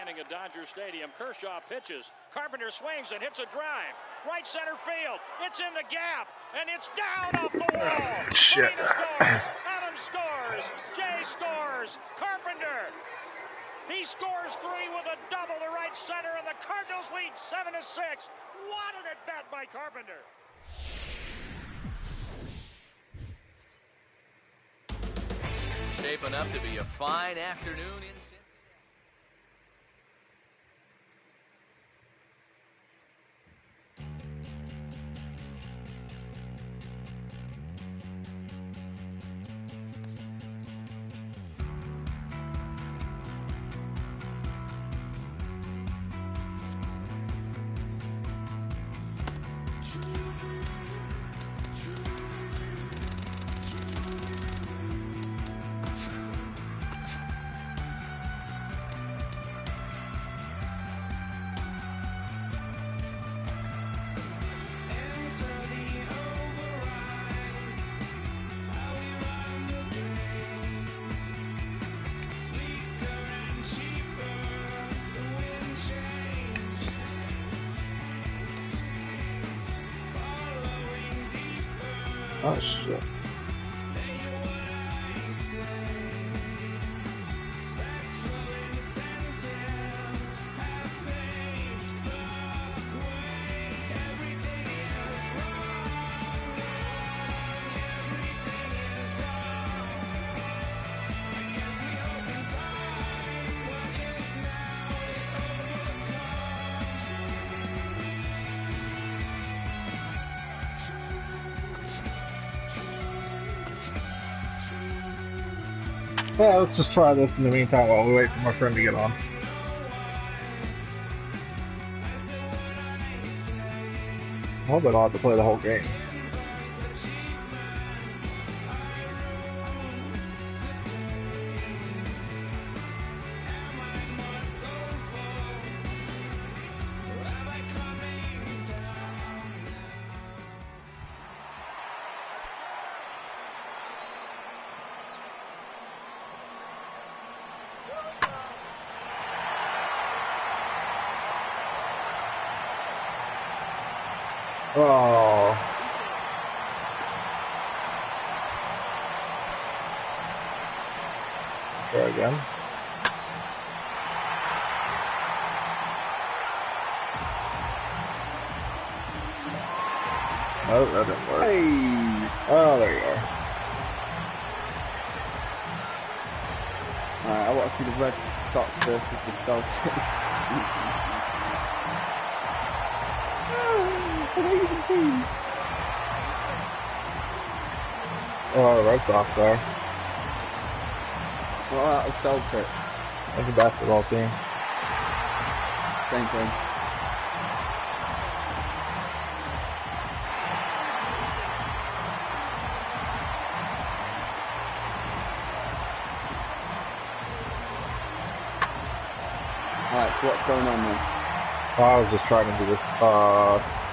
standing at Dodger Stadium. Kershaw pitches. Carpenter swings and hits a drive. Right center field. It's in the gap, and it's down off the wall. Molina scores. Adams scores. Jay scores. Carpenter. He scores 3 with a double to right center, and the Cardinals lead 7-6. What an at-bat by Carpenter. Shaping up to be a fine afternoon in Oh shit. Yeah, let's just try this in the meantime while we wait for my friend to get on. I hope I don't have to play the whole game. Oh. Try again. Oh, that didn't work. Hey! Oh, there you are. Alright, I want to see the Red Sox versus the Celtics. Amazing teams. Oh, the Red Sox are. What about the Celtics? That's a basketball team. Same thing. Alright, so what's going on then? I was just trying to do this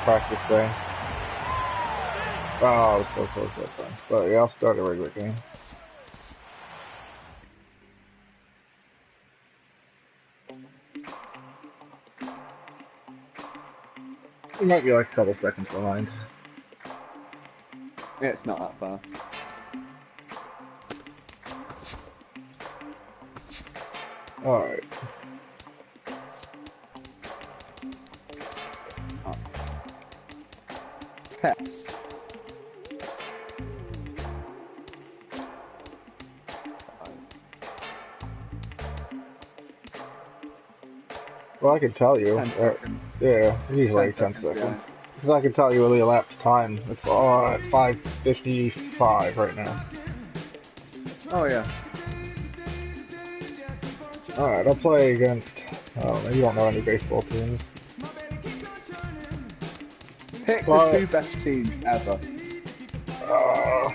practice thing. Oh, I was so close that time. But yeah, I'll start a regular game. You might be like a couple seconds behind. Yeah, it's not that far. Alright. Test. Well, I can tell you. 10 seconds. Yeah, it's usually 10 seconds. Because I can tell you the elapsed time. It's at 5:55 right now. Oh, yeah. Alright, I'll play against... Oh, you don't know any baseball teams. Pick the 2 best teams ever. Oh,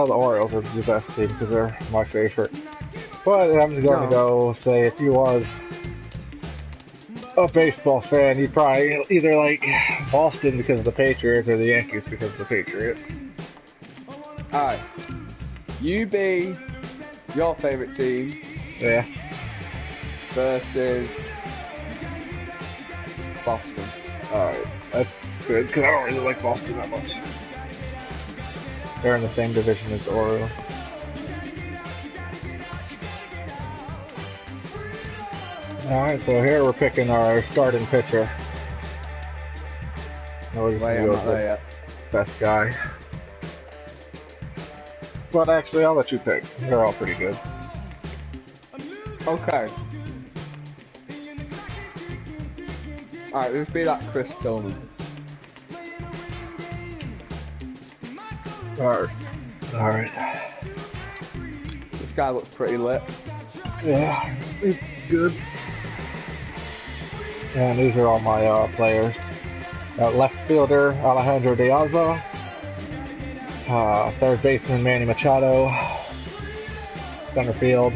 the Orioles are the best team because they're my favorite. But I'm just going to go say if you was a baseball fan, you'd probably either like Boston because of the Patriots or the Yankees because of the Patriots. Alright. You be your favourite team. Yeah. versus Boston. Alright, that's good, because I don't really like Boston that much. They're in the same division as Orioles. Alright, so here we're picking our starting pitcher. No, we're just Wait, gonna I'm go not with there yet. the best guy. But actually, I'll let you pick. They're all pretty good. Okay. Alright, let's be that Chris Tillman. Alright. This guy looks pretty lit. Yeah, he's good. And these are all my players. Left fielder, Alejandro De Aza. Third baseman, Manny Machado. Center field,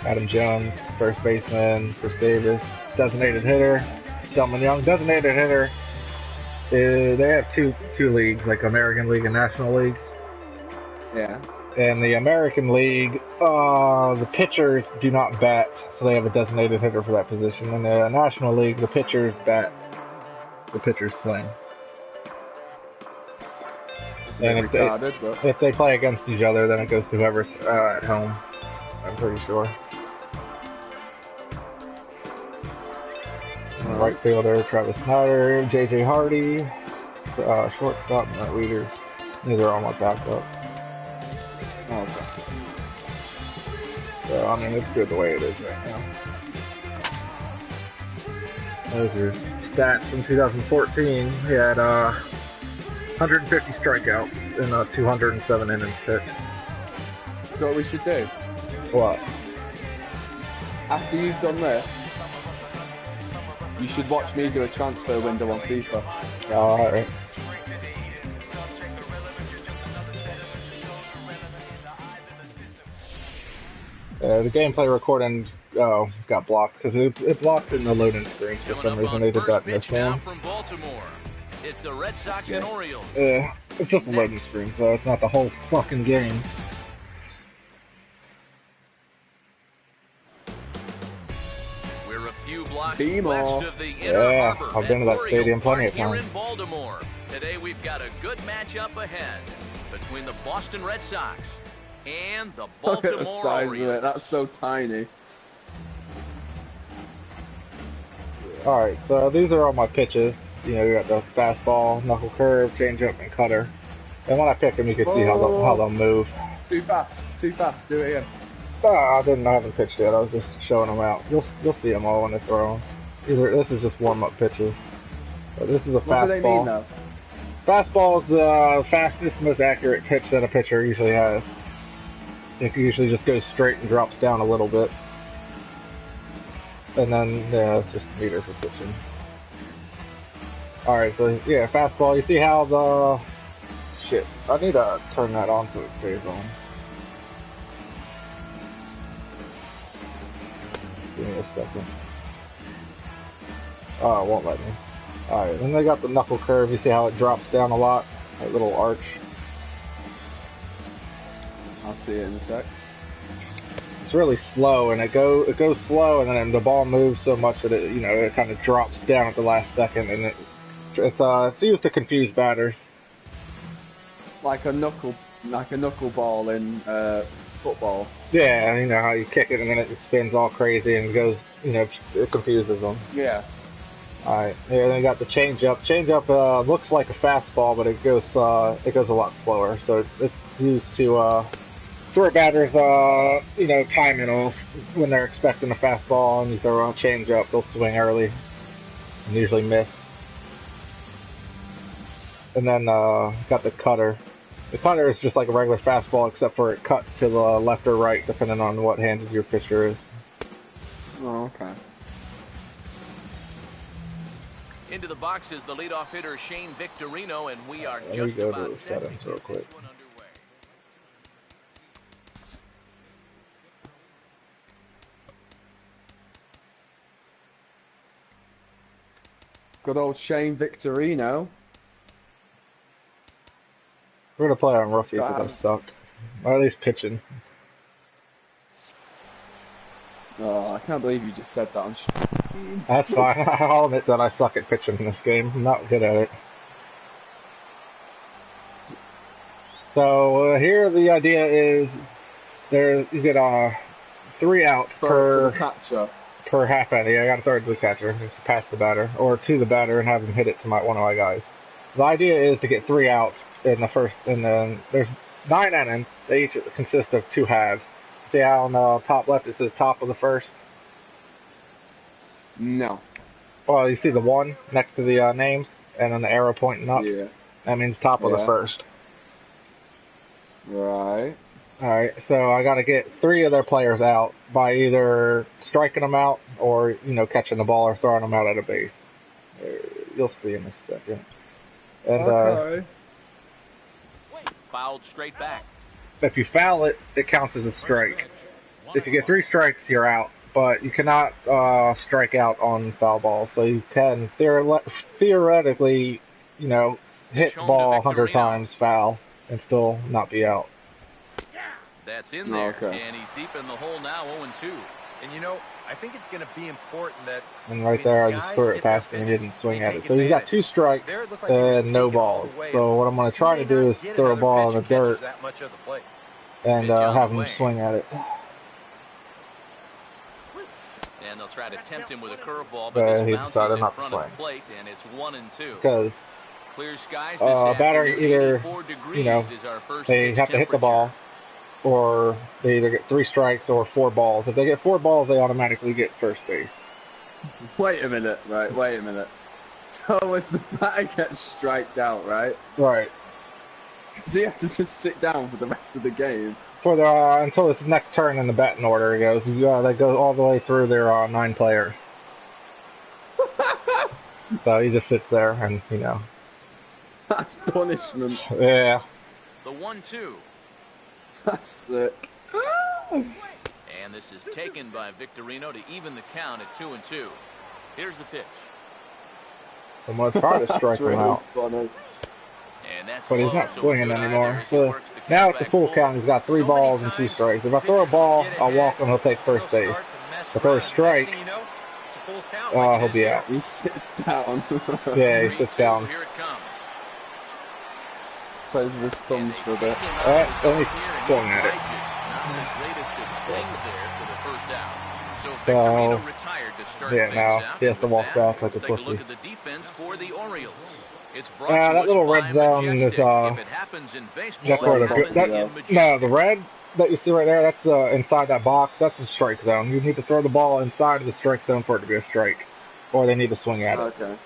Adam Jones. First baseman, Chris Davis. Designated hitter, Delman Young. Designated hitter, they have two leagues, like American League and National League. Yeah. In the American League, the pitchers do not bat, so they have a designated hitter for that position. In the National League, the pitchers bat, the pitchers swing. It's a bit retarded, but if they play against each other, then it goes to whoever's at home. I'm pretty sure. Right fielder, Travis Snyder, J.J. Hardy, shortstop, Matt Wieters. These are all my backups. oh, okay. So, I mean, it's good the way it is right now. Those are stats from 2014. He had 150 strikeouts in 207 innings pitched. So what we should do, What? after you've done this, you should watch me do a transfer window on FIFA. Alright. The gameplay recording got blocked because it blocked in the loading screen for some reason. They did that in this one. From Baltimore, it's the Red Sox and Orioles. Yeah, it's just a loading screen, so it's not the whole fucking game. We're a few blocks Beam west off. of the Inner Yeah, Harbor I've been to at that stadium Oriole plenty of Park here times. in Baltimore. Today we've got a good matchup ahead between the Boston Red Sox and the Look at Baltimore the size Orioles. of it, that's so tiny. Alright, so these are all my pitches. You know, you got the fastball, knuckle curve, changeup, and cutter. And when I pick them, you can see how they'll move. Too fast, do it again. I haven't pitched yet. I was just showing them out. You'll see them all when they throw them. This is just warm up pitches. But this is a fastball. What do they mean though? Fastball is the fastest, most accurate pitch that a pitcher usually has. It usually just goes straight and drops down a little bit. And then, yeah, it's just a meter for pitching. Alright, so yeah, fastball. You see how the... Shit, I need to turn that on so it stays on. Give me a second. Oh, it won't let me. Alright, then they got the knuckle curve. You see how it drops down a lot? That little arch. I'll see it in a sec. It's really slow, and it goes slow, and then the ball moves so much that it kind of drops down at the last second, and it's used to confuse batters. Like a knuckle ball in football. Yeah, you know how you kick it and then it spins all crazy and goes, it confuses them. Yeah. Alright, here they got the changeup. Changeup looks like a fastball, but it goes a lot slower. So it's used to throw batters, timing off when they're expecting a fastball, and you throw a changeup, they'll swing early and usually miss. And then got the cutter. The cutter is just like a regular fastball, except for it cuts to the left or right, depending on what handed your pitcher is. Oh, okay. Into the box is the leadoff hitter Shane Victorino, and we are Let me just go about to the set to settings get real this quick. one underway. Good old Shane Victorino. We're gonna play on rookie because I'm stuck. Or at least pitching. Oh, I can't believe you just said that on stream. That's fine. I'll admit that I suck at pitching in this game. I'm not good at it. So here the idea is you get 3 outs Throw it to the catcher. per half inning. I got to throw it to the catcher just to pass the batter, or to the batter and have him hit it to one of my guys. So the idea is to get 3 outs in the first, and then there's 9 innings. They each consist of 2 halves. See how on the top left it says top of the first? No. Well, you see the 1 next to the names, and then the arrow pointing up? Yeah. That means top of the first. Right. Alright, so I got to get 3 of their players out by either striking them out or, catching the ball or throwing them out at a base. You'll see in a second. And Okay. Fouled straight back. if you foul it, it counts as a strike. If you get 3 strikes, you're out. But you cannot strike out on foul balls. So you can theoretically, hit the ball 100 times foul and still not be out. That's in there, Okay. and he's deep in the hole now, 0-2. And I think it's going to be important that. And right there, I just threw it past him and he didn't swing at it. So he's got 2 strikes and no balls. So what I'm going to try to do is throw a ball in the dirt and have him swing at it. And they'll try to tempt him with a curveball, but this he bounces decided in not to front of swing. the plate, and it's 1-2. Because Clear skies this batter afternoon, either, 84 degrees is our first they pitch have to hit the temperature. ball, or they either get 3 strikes or 4 balls. If they get 4 balls, they automatically get first base. Wait a minute, right? Wait a minute. So if the batter gets striked out, right? Right. Does he have to just sit down for the rest of the game? For the until its next turn in the batting order, it goes. They go all the way through their 9 players. So he just sits there, and That's punishment. yeah. The 1-2. That's sick. And this is taken by Victorino to even the count at 2-2. Here's the pitch. So I'm gonna try to strike That's him really out, funny. And that's but he's low, not so swinging good eye anymore. there as he So works the now count it's a back full full. count. He's got 3 balls and 2 strikes. If I throw a ball, I'll walk and he'll take first base. If I throw a strike, he'll be out. He sits down. Yeah, he sits down. Here it comes. Plays with his thumbs for a bit. Only swung at it. Not the greatest of swings there for the first out. So So, Victorino retired to start yeah, things now out. he has to With walk that, back like a let's take a pussy. look at the defense for the Orioles. It's brought Yeah, to that us little by red zone is, Majestic. If it happens in baseball, That's where it the happens in Majestic. no, the red that you see right there, that's inside that box. That's the strike zone. You need to throw the ball inside of the strike zone for it to be a strike, or they need to swing at it. Okay.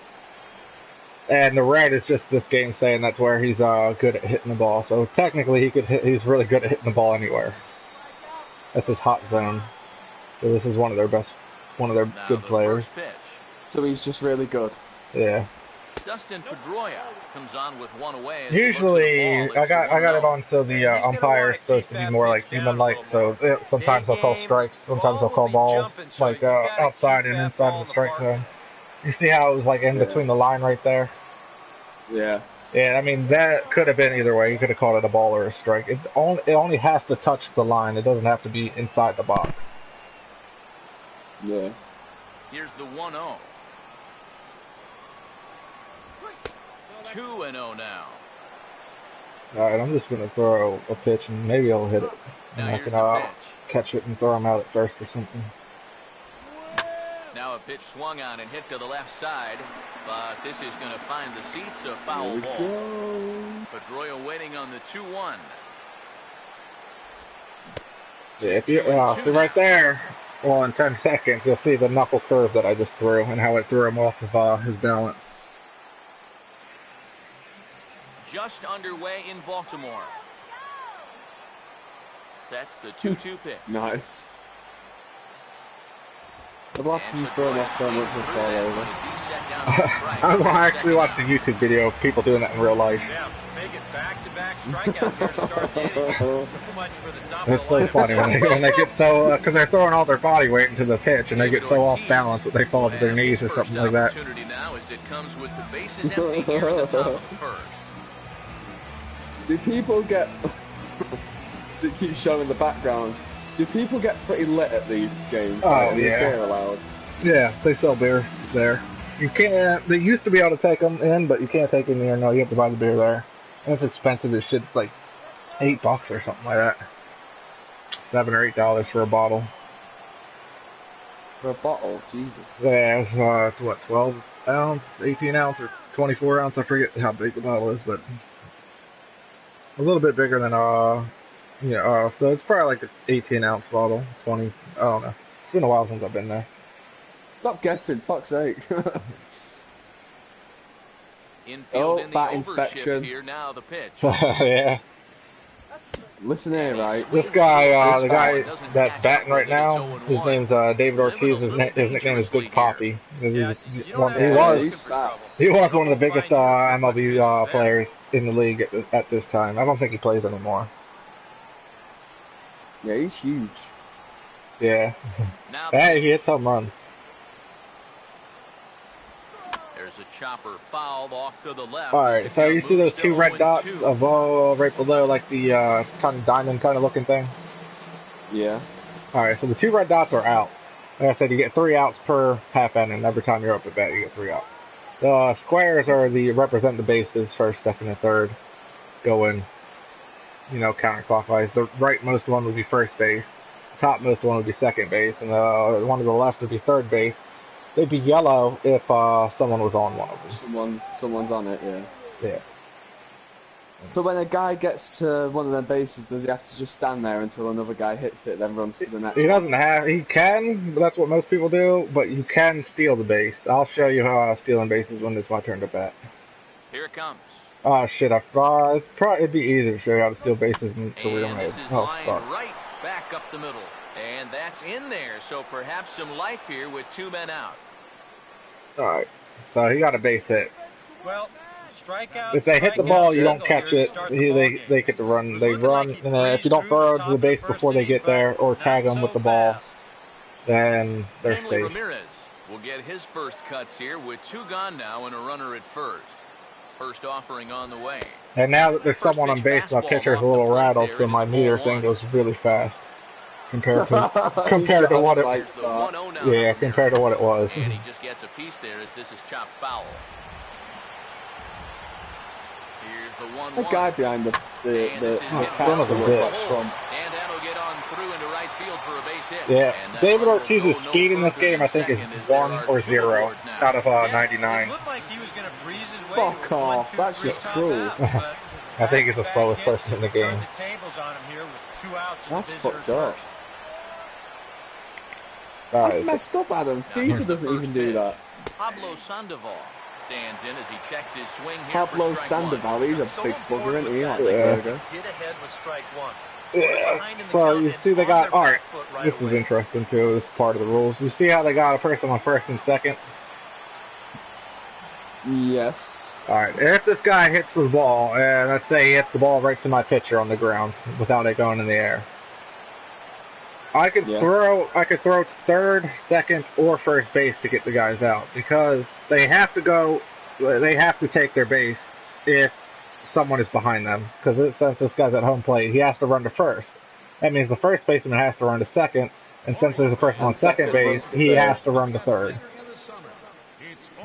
And the red is just this game saying that's where he's good at hitting the ball. So technically, he's really good at hitting the ball anywhere. That's his hot zone. So this is one of their Now good the players. first pitch. So he's just really good. Yeah. Dustin Pedroia comes on with 1 away. As he looks at the Usually, ball. I It's got it 1-0. on so the umpire is supposed to be more like human-like. So sometimes they'll call strikes, sometimes they'll call balls, like outside and inside of the strike zone. You see how it was like in between the line right there? Yeah. Yeah, I mean that could have been either way. You could have called it a ball or a strike. It only has to touch the line. It doesn't have to be inside the box. Yeah. Here's the 1-0. 2-0 now. All right, I'm just gonna throw a pitch and maybe I'll hit it. Now And I here's can the pitch. catch it and throw him out at first or something. Now a pitch swung on and hit to the left side, but this is going to find the seats, a foul ball. Pedroia waiting on the 2-1. Yeah, if you see right there, well, in 10 seconds, you'll see the knuckle curve that I just threw and how it threw him off of his balance. Just underway in Baltimore. Sets the 2-2 pitch. Nice. I've watched you throw off so much with fall over. I actually watched a YouTube video of people doing that in real life. Yeah, make it back-to-back strikeouts here to start the inning. Too much for the top It's of the so lineup. funny when they get so, because they're throwing all their body weight into the pitch and they get so off balance that they fall to their knees or something like that. Opportunity now as it comes with the bases empty here at the top of the first. Do people get... so it keeps showing the background. Do Do people get pretty lit at these games? Oh, like, yeah. Beer allowed? Yeah, they sell beer there. You can't. They used to be able to take them in, but you can't take them here. No, you have to buy the beer there, and it's expensive as shit. It's like $8 or something like that. $7 or $8 for a bottle. For a bottle, Jesus. Yeah, it's what, 12 ounce, 18 ounce, or 24 ounce. I forget how big the bottle is, but a little bit bigger than so it's probably like an 18 ounce bottle, 20. I don't know. It's been a while since I've been there. Stop guessing, fuck's sake. Infield in the bat overshift inspection. here now, the pitch. Yeah. Listen here, right? This guy, the guy Doesn't that's catch batting up right with it, it's now, 0-1. his name's David Ortiz. His nickname is Big Poppy. Yeah, you don't have He to was look for trouble. He was one of the You'll biggest find your MLB business there. players in the league at this time. I don't think he plays anymore. Yeah, he's huge. Yeah. Now Hey, he hits home runs. there's a chopper fouled off to the left. All right, so you see those two red dots above, right below, like the kind of diamond kind of looking thing? Yeah. All right, so the two red dots are outs. Like I said, you get 3 outs per half inning. Every time you're up at bat, you get 3 outs. The squares are represent the bases, first, second, and third, going, counterclockwise. The rightmost one would be first base. The topmost one would be second base, and the one to the left would be third base. They'd be yellow if someone was on one of them. Someone's on it, yeah. Yeah. So when a guy gets to one of them bases, does he have to just stand there until another guy hits it, then runs to the next He one? doesn't have. He can, but that's what most people do. But you can steal the base. I'll show you how stealing bases when it's my turn to bat. Here it comes. Oh shit! It'd be easier to show you how to steal bases in the real And mode. this is Oh lined fuck! right back up the middle. And that's in there, so perhaps some life here with 2 men out. All right. So he got a base hit. Well, strikeout. If they hit the strikeout, ball, you don't single catch here to it. start the ball game. They get to run. It They looked run, like he and then if you don't breezed through throw the it to top the of the base first before they inning, get there, or but tag not them with so the ball, fast. then they're Hanley safe. Ramirez will get his first cuts here with 2 gone now and a runner at first. First offering on the way. And now that there's First someone on pitch base, my fastball pitcher's off a little the plate rattled, there, so and my it's meter ball thing one. goes really fast compared to He's got to what a it. sight Here's the dart. 1-0 now. Yeah, compared to what it was. And he just gets a piece there as this is chopped foul. Here's the 1-1. The guy behind the son of catcher a looks bitch. like Trump. And that'll get on through into right field for a base hit. Yeah, And that David run will Ortiz's go no speed in this further game, than I think, is second as there 1 are or 2 0 aboard now. out of Yeah, 99. It looked like he was going to breeze his way Fuck to a 1, off, 2, that's 3 just top cruel. out, but I think he's the back-to-back slowest hits person in the and turned game. the tables on him here with 2 outs in That's the fucked visitors' up. first. That's messed up, Adam. FIFA doesn't even do that. Pablo Sandoval stands in as he checks his swing here Pablo for strike one. Sandoval, he's a So big bugger, important isn't he? with Like guys Yeah. like burger. this to get ahead with strike 1. Yeah. Behind in the So count you and see they on got, their alright, back foot right this is away. interesting too, this is part of the rules. You see how they got a person on first and second? Yes. Alright, if this guy hits the ball, and let's say he hits the ball right to my pitcher on the ground without it going in the air, I could Yes. throw to third, second, or first base to get the guys out, because they have to take their base if someone is behind them, because since this guy's at home plate, he has to run to first. That means the first baseman has to run to second, and since there's a person on And second second base, runs to he third. has to run to third.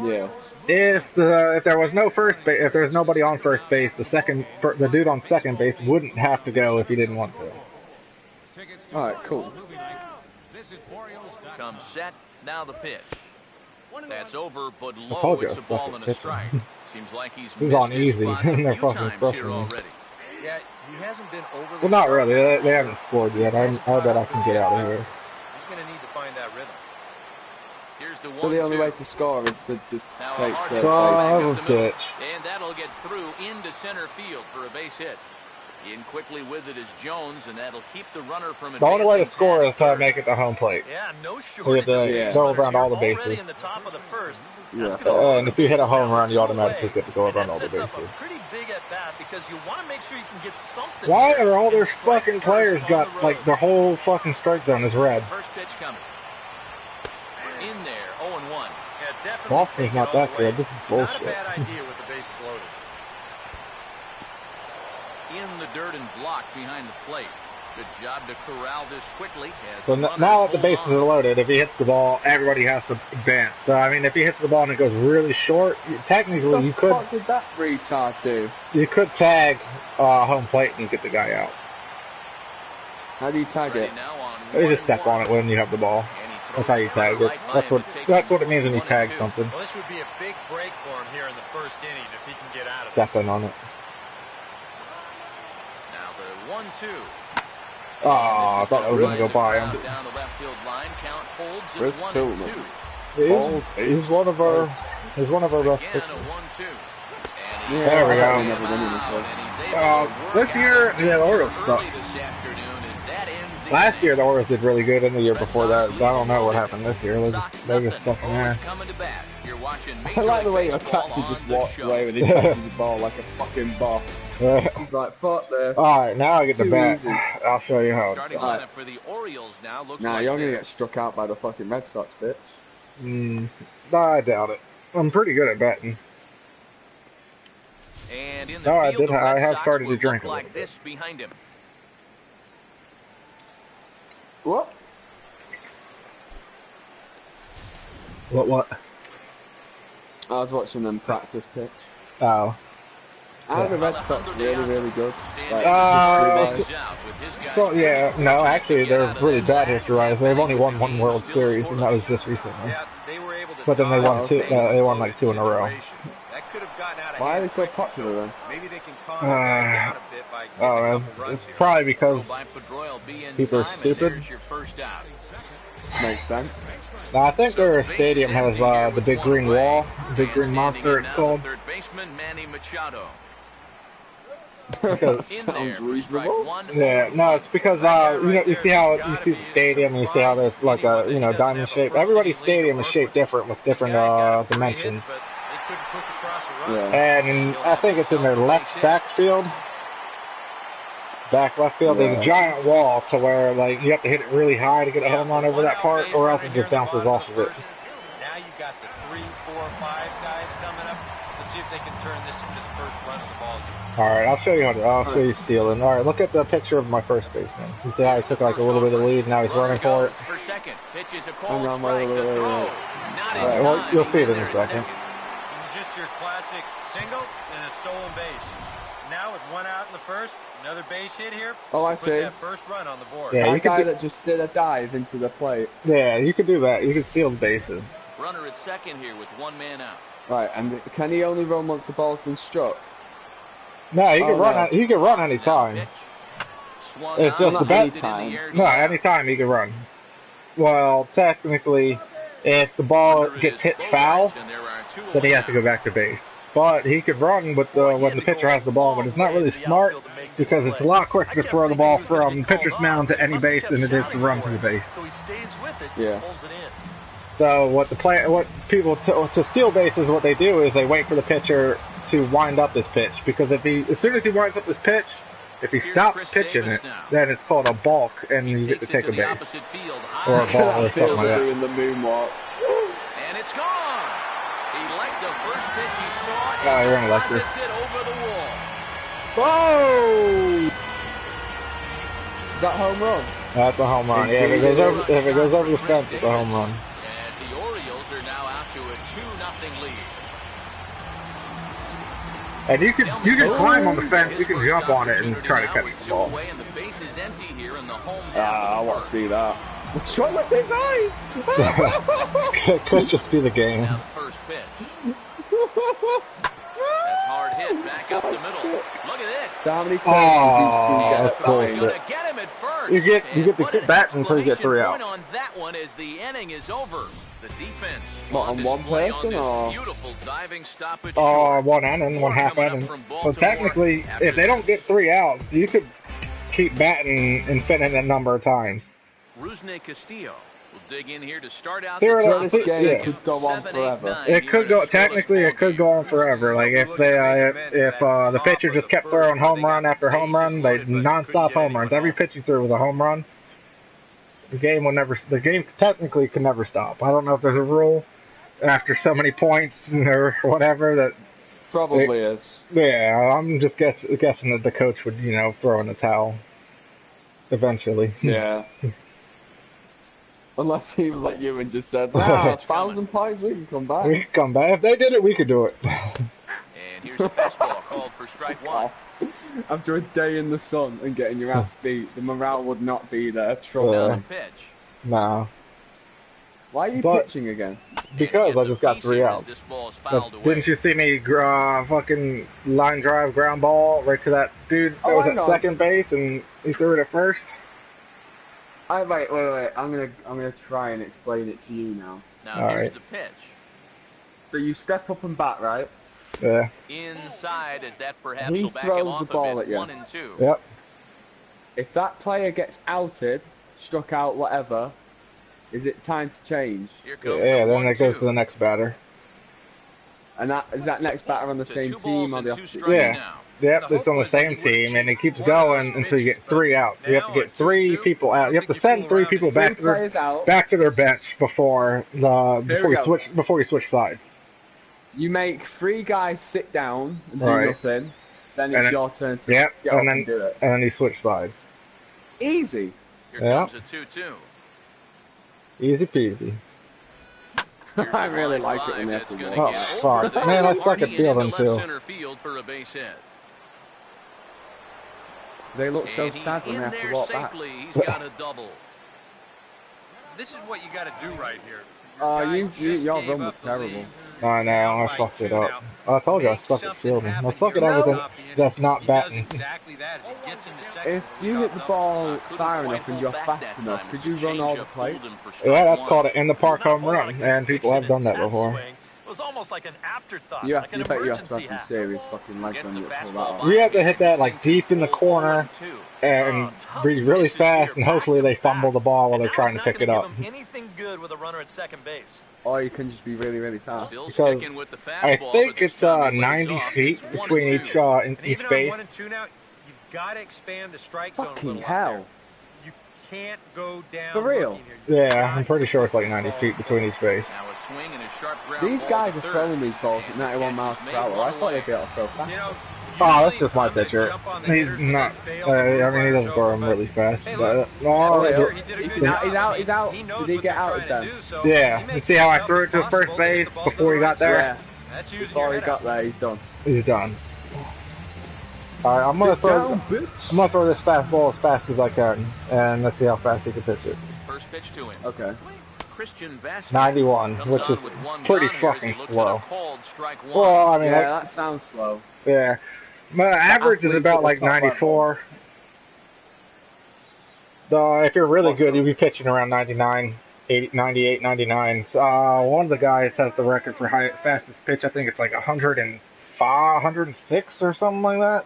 Yeah. If there was no first base, if there's nobody on first base, the dude on second base wouldn't have to go if he didn't want to. Alright, cool. Comes set, now the pitch. That's over, but told low. you It's I a suck ball at and a pitching. strike. Seems like he's He's missed on his easy, spots a and they're few fucking times crushing here him. already. Yeah, he hasn't been overly Well, not sharp really. with They his haven't shot. scored yet. I bet I can get out of here. He's going to need to find that rhythm. Here's the 1-2. So the only way to score is to just Now a take hard the hit Son ball of up a the middle. bitch. And that'll get through into center field for a base hit. In quickly with it is Jones, and that'll keep the runner from The only way to advancing score is past to third. make it to home plate. Yeah, no So you shortage have to of Yeah. base go runners around all the here bases. already in the top of the first. Yeah. That's gonna open And the if you hit a bases home now run, you two automatically away. get to go And around that all the sets up bases. a pretty big at bat because you want to make sure you can get something. Why here are all their and strike fucking first players on got, the road. like, their whole fucking strike zone is red? First pitch coming. In there, 0-1. Yeah, definitely Boston's take not it all that the way. good. This is Not a bullshit. bad idea with the bases loaded. In the dirt and blocked behind the plate. Good job to corral this quickly. So now that the bases are loaded, if he hits the ball, everybody has to advance. So, I mean, if he hits the ball and it goes really short, technically you could... What did that retard do? You could tag home plate and get the guy out. How do you tag it? You just step on it when you have the ball. That's how you tag it. That's what it means when you tag something. Well, this would be a big break for him here in the first inning if he can get out of it. Stepping on it. Now the 1-2. Oh, I thought I was going to go by him. Down the left field line, count holds at Where's 1-2. He's one of our best Again, pitchers. a 1-2. Yeah, There we I go. never won in This year, yeah, the Orioles suck. Last year, the Orioles did really good, and the year before that, I don't know what happened this year. They're just stuck in there. I like the way your catcher just walks away when he touches the ball like a fucking boss. He's like, fuck this. Alright, now I get the Too bat. easy. I'll show you how. Starting lineup for the Orioles now looks Nah, like you're gonna this. get struck out by the fucking Red Sox, bitch. I doubt it. I'm pretty good at batting. And in the No, I field, did. the I Red have Sox started to will drink look a like little bit. this behind him. What? What? I was watching them practice pitch. Oh. And the Red Sox really, really good. Like, So, yeah, no, actually, they're really bad history-wise. They've only won one World Series, and that was just recently. Yeah, they were able to But then they won dodge two. the They won base like 2 in a row. situation. That could have gotten out of why are hand they so quickly, popular then? Maybe they can calm the guy down a bit by getting Oh, a man, couple runs it's here. probably because By Pedroia will be in people are time, and stupid. there's your first out. Makes sense. I think their stadium has the big green wall, big green monster. It's called. Third baseman Manny Machado. That sounds reasonable. Yeah, no, it's because you see how you see the stadium, and you see how there's like a diamond shape. Everybody's stadium is shaped different with different dimensions. But they couldn't push across a run. Yeah. And I think it's in their left backfield. Back left field, there's a giant wall to where like you have to hit it really high to get a home run over that part, or else it just bounces off of it. Now you've got the 3, 4, 5 guys coming up. Let's see if they can turn this into the first run of the ball game. All right, I'll show you I'll show you stealing. All right, look at the picture of my first baseman. You see how he took like a little bit of lead, now he's running for it. For second, pitches a Hang cold on, strike to wait. throw. Not in All right, well, time. you'll see it in He's a there second. Just your classic single and a stolen base. Now with 1 out in the first, another base hit here. Oh, I put see. that first run on the board. Yeah, you That could guy do, that just did a dive into the plate. yeah, you could do that. You could steal the bases. Runner at second here with 1 man out. Right, and can he only run once the ball's been struck? No, he can Oh, run. no. He can run Now anytime. pitch. Swung It's on, just the hit bat- it in the anytime. air. No, anytime he can run. Well, technically, if the ball Runner gets is hit Bogarts, foul, and there are 2 then he has to go out. back to base. But he could run with when the pitcher has the ball, but it's not really smart because it's a lot quicker to throw the ball from pitcher's mound to any base than it is to run to the base. So he stays with it, Yeah. pulls it in. So what people to steal bases, what they do is they wait for the pitcher to wind up his pitch, because as soon as he winds up his pitch, if he Here's stops Chris pitching Davis it, now. then it's called a balk, and you get to Takes take it a to the base. opposite field, Or a high ball or left something field, like that. Doing the moonwalk. and it's gone. He liked the first pitch he saw, Oh, and you're gonna like this. deposits it over the wall. Whoa! Is that home run? That's a home run. Yeah, if it goes over the fence, it's a home run. And the Orioles are now out to a 2-0 lead. And you can climb on the fence, you can jump on it and try to catch the ball. Away and the base is empty here in the home half Ah, I of the want park. to see that. What's wrong with his eyes? It could just be the game. Now the first pitch. That's hard hit back up the middle. Sick. Look at this. So how many times does each team get that's at cool. He's batting? going to get him at first. You get And to put keep an batting until you get 3 exclamation outs. point on that one as the inning is over. The defense What, on one display person, this or? beautiful diving stoppage Oh, short. one inning, one half Coming up inning. from So Baltimore technically, after if they don't get 3 outs, you could keep batting infinite number of times. Rusney Castillo will dig in here to start out There the are- top this of the game yeah. second. could go on 7-8-9 forever. here It could in go a scoreless technically. It ball could game. go on forever. Like if the pitcher just kept throwing home run after home run, they non-stop home runs. Every pitch you threw was a home run. The game technically could never stop. I don't know if there's a rule after so many points or whatever that. Probably is. Yeah, I'm just guessing that the coach would throw in the towel. Eventually. Yeah. Unless he was like you and just said, nah, 1,000 points, we can come back. We can come back. If they did it, we could do it. And here's a fastball called for strike one. After a day in the sun and getting your ass beat, the morale would not be there. Trust me. Pitch. No. Why are you pitching again? Because I just got 3 outs. Didn't you see me fucking line drive ground ball right to that dude that was at second base and he threw it at first? Wait. I'm gonna try and explain it to you now. Now here's the pitch. So you step up and bat, right? Yeah. Inside, as that perhaps he will back throws him off the ball of at it, you. 1 and 2. Yep. If that player gets outed, struck out, whatever, is it time to change? Yeah, then it goes to the next batter. And is that next batter on the same team or the opposite? Yeah. Yep, it's on the same team, and it keeps going until you get 3 outs. You have to get 3 people out. You have to send 3 people back to their bench before you switch sides. You make 3 guys sit down and do nothing. Then it's your turn to get up and do it. And then you switch sides. Easy. Here comes a 2-2. Easy peasy. I really like it when they have to walk. Oh, fuck. Man, I suck at fielding, too. They look so sad when they have to walk back. He's got a double. This is what you got to do right here. Your run was terrible. I know, I fucked it up. I told you I suck at fielding. I suck at everything that's not batting. If you hit the ball far enough and you're fast enough, could you run all the plates? Yeah, that's called an in-the-park home run, and people have done that before. It was almost like an afterthought. You bet you have to have some serious fucking legs on you to pull that off. You have to hit that like deep in the corner and be really fast, and hopefully they fumble the ball while they're trying to pick it up. Anything good with a runner at second base. Or you can just be really, really fast. Because I think it's 90 feet between each base. 1 and 2 now, you've got to expand the strike zone a little. Fucking hell. You can't go down. For real? Yeah, I'm pretty sure it's like 90 feet between each base. These guys are throwing these balls at 91 miles per hour. I thought they'd be able to throw faster. Oh, that's just my pitcher. He's not. I mean, he doesn't throw him really fast. But, he's out. Did he get out then? Yeah. You see how I threw it to first base before he got there? Yeah. Before he got there, he's done. He's done. All right, I'm gonna throw this fastball as fast as I can, and let's see how fast he can pitch it. First pitch to him. Okay. 91, which is pretty fucking slow. Well, I mean, that sounds slow. Yeah. My average is about like 94. If you're really good, you'll be pitching around 99, 80, 98, 99. One of the guys has the record for fastest pitch. I think it's like 105, 106 or something like that.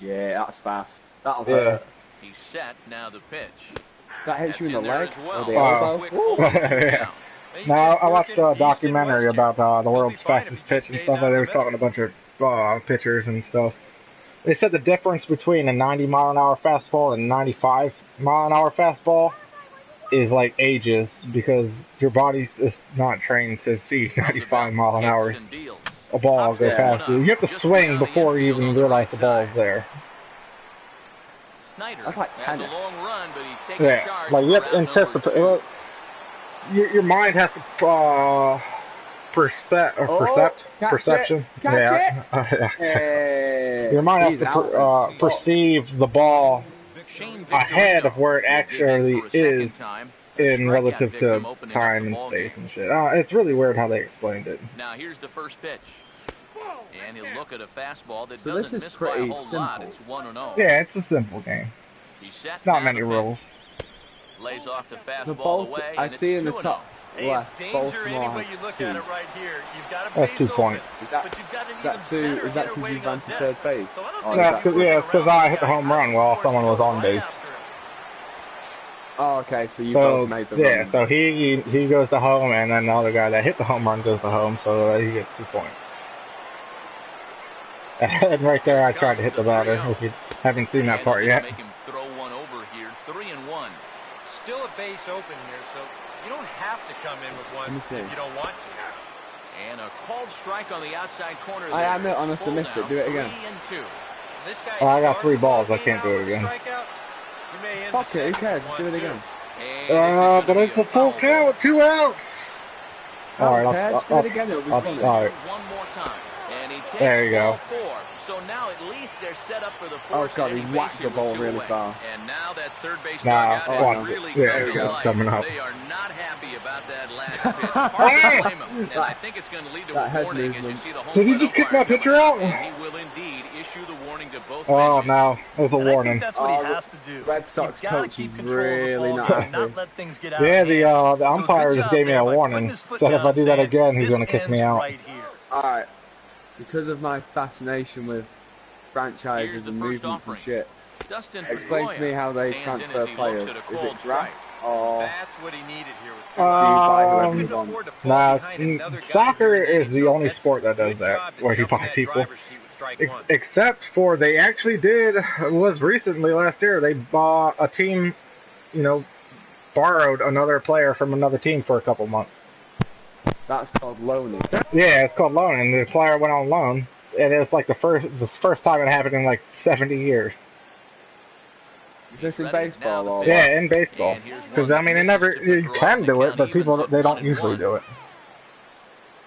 Yeah, that's fast. That'll hurt. He's set. Now the pitch. That hits you in the leg or the elbow. Yeah. Now, I watched a documentary about the world's fastest pitch and stuff. They were talking a bunch of pitchers and stuff. They said the difference between a 90-mile-an-hour fastball and a 95-mile-an-hour fastball is like ages, because your body is not trained to see 95-mile-an-hour a ball go past you. You have to swing before you even realize the ball is there. That's like tennis. Yeah, like you have to anticipate. Your mind has to perception. Your mind has to perceive the ball ahead of where it actually is in relative to time and space and shit. It's really weird how they explained it. Now here's the first pitch. And he'll look at a fastball that so doesn't miss by a whole lot. It's 1-0. Yeah, it's a simple game. It's not many rules. Lays off the fastball away. I see in the top left, Baltimore has 2. That's 2 points. Is that 2? Is that because you ran to third base? Yeah, it's because I hit the home run while someone was on base. Oh, okay, so you both made the run. Yeah, so he goes to home, and then the other guy that hit the home run goes to home, so he gets 2 points. And right there, I tried to hit the batter. If you haven't seen that part yet. Make him throw one over here. 3-1. Still a base open here, so you don't have to come in with one if you don't want to. And a called strike on the outside corner. I honestly missed it. Do it again. 3-2. This guy I got 3 balls. I can't do it again. Fuck it, who cares? Just do it again. But it's a full count, 2 outs. Alright, I'll do it again, it'll be fun. Alright. One more time. And he takes There you go. 4. So now at least they're set up for the Oh fourth. god, he whacked the ball really far. And now that third base Nah, dugout is really there we go. Coming up. They are not happy about that last pitch. Hard to blame him. And I think it's going to lead to a warning as you see the home. Did he just kick my pitcher out? And he will indeed issue the warning to both Oh benches. no, it was a warning. That's what he has to do. Red Sox coach is control of the really ball, not not happy. let things get out Yeah, of hand. the umpire just gave me a warning. Said if I do that again, he's gonna kick me out. Right here. Alright, because of my fascination with franchises and movements and shit, explain to me how they transfer players. Is it draft or That's what he needed here with Nah, soccer is the only sport that does that, where you buy people. Except for, they actually did, was recently last year, they bought a team, you know, borrowed another player from another team for a couple months. That's called loaning. Yeah, it's called loaning. The player went on loan, and it was like the first time it happened in like 70 years. Is this in baseball or Yeah, in baseball. Because I mean, you can do it, but people they don't usually do it.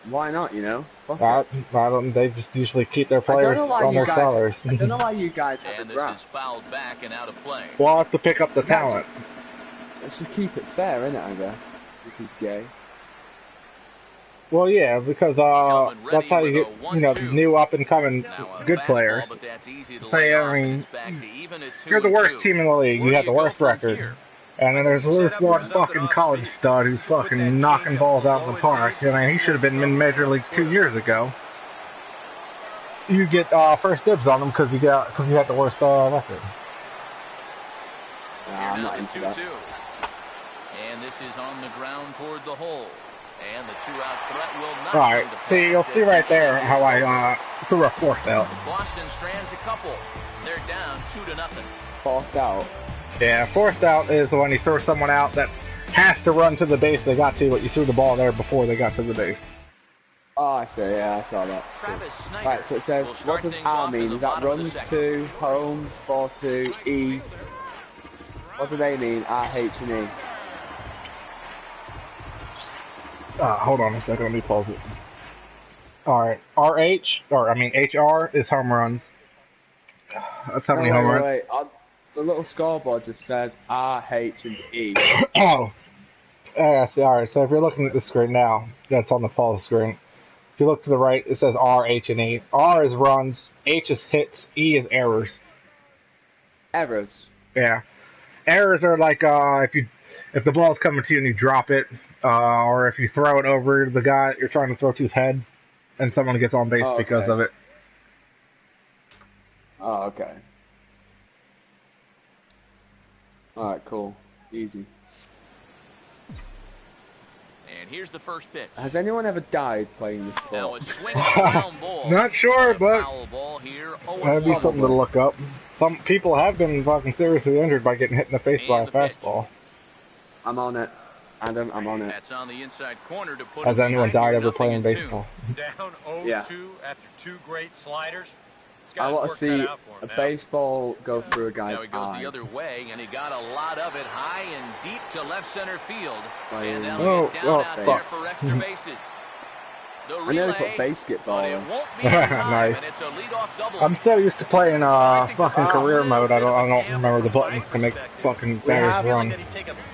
why not? You know, fuck I don't. They just usually keep their I don't players know why on you their guys. salaries. I don't know why you guys have a And this draft. is fouled back and out of play. Well, I'll have to pick up the talent. Let's just keep it fair, innit? I guess. This is gay. Well, yeah, because that's how you get, you know, new up and coming good players. Say, I mean, you're the worst team in the league. You have the worst record. And then there's this one fucking college stud who's fucking knocking balls out of the park. I mean, he should have been in Major Leagues 2 years ago. You get first dibs on him because you had the worst record. Nah, I'm not into that. And this is on the ground toward the hole. And the 2-out threat will not. Alright, see, you'll see right there how I threw a force out. Boston strands a couple. They're down 2-0. Forced out. Yeah, forced out is when you throw someone out that has to run to the base they got to, but you threw the ball there before they got to the base. Oh, I see. Yeah, I saw that. Right, so it says, what does R mean? Is that runs to, home, for to, E? What do they mean? R, H, and E? Hold on a second, let me pause it. Alright, HR is home runs. That's how many home runs. Wait. The little scoreboard just said R, H, and E. Oh. See, alright, so if you're looking at the screen now, that's on the pause screen. If you look to the right, it says R, H, and E. R is runs, H is hits, E is errors. Errors? Yeah. Errors are like, if the ball's coming to you and you drop it, or if you throw it over the guy you're trying to throw to his head, and someone gets on base because of it. Oh, okay. Alright, cool. Easy. And here's the first pitch. Has anyone ever died playing this Now sport? it's swinging a ground ball. Not sure, but Foul ball here, that'd be something to look up. Some people have been fucking seriously injured by getting hit in the face by a fastball. I'm on it. Adam, I'm on it. That's on the inside corner to put Has anyone died ever playing 0-2. baseball? Down 0-2 Yeah. after 2 great sliders. I want to see a baseball go through a guy's Now he goes eye. the other way, and he got a lot of it high and deep to left center field. And Oh, they'll get down out there fuck. for extra bases. The I nearly put relay, basketball but it in. won't be in time, Nice. and it's a leadoff double. I'm so used to playing fucking career mode. I don't remember the buttons to make fucking batters run.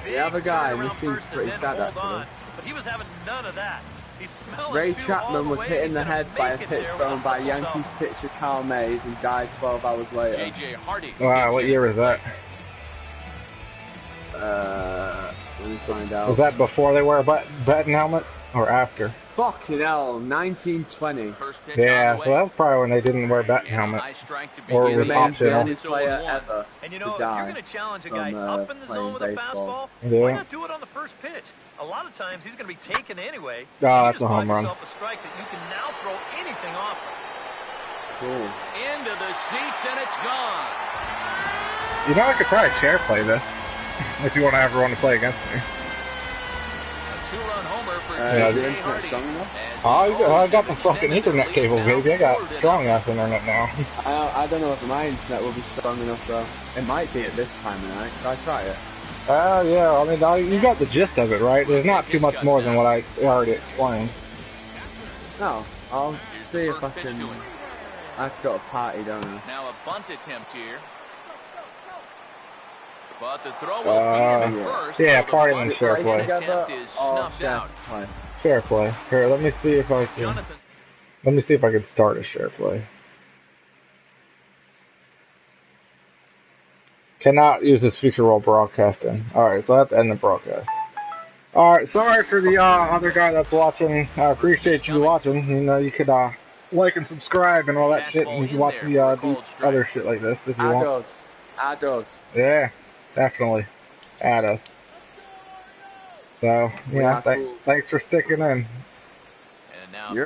We have a guy, and this seems pretty sad actually. But he was having none of that. He smelled Ray it too Chapman all the was way. hit in He's the gonna head by a make it pitch there thrown with by a Yankees hustle pitcher Carl Mays and died 12 hours later. J.J. Hardy. Wow, what year was that? Let me find out. Was that before they wear batting helmets or after? Fucking hell, 1920. First pitch Yeah, on the so way. that's probably when they didn't wear batting And a helmets. high strike to Or begin was the Remains the optional. only It's player 0-1. ever And you to know, if you're die going to challenge a guy from, up in the playing zone with a baseball. fastball, Yeah. why not do it on the first pitch? A lot of times he's going to be taken anyway. Oh, You that's just a home bought run. yourself a strike that you can now throw anything off of. Cool. Into the seats, and it's gone. You know, I could probably share play this if you want to ever want to play against me. A 2-run homer for Yeah, the J.J. internet's Hardy. strong enough? As I got the fucking internet cable, baby. I got strong ass internet now. I don't know if my internet will be strong enough though. It might be at this time of night. Can I try it? Yeah. I mean, you got the gist of it, right? There's not too much more than what I already explained. No, I'll see if I can. I have to go to a party, don't I? Now a bunt attempt here. But the throw will be in first. Yeah, party and fair play. Is snuffed out. Fair play. Here, let me see if I can. Let me see if I can start a share play. Cannot use this feature while broadcasting. Alright, so I have to end the broadcast. Alright, sorry for the other guy that's watching. I appreciate you watching. You know, you could like and subscribe and all that shit, and you can watch me do other shit like this if you want. Add us. Yeah, definitely. Add us. So, yeah, thanks for sticking in. And now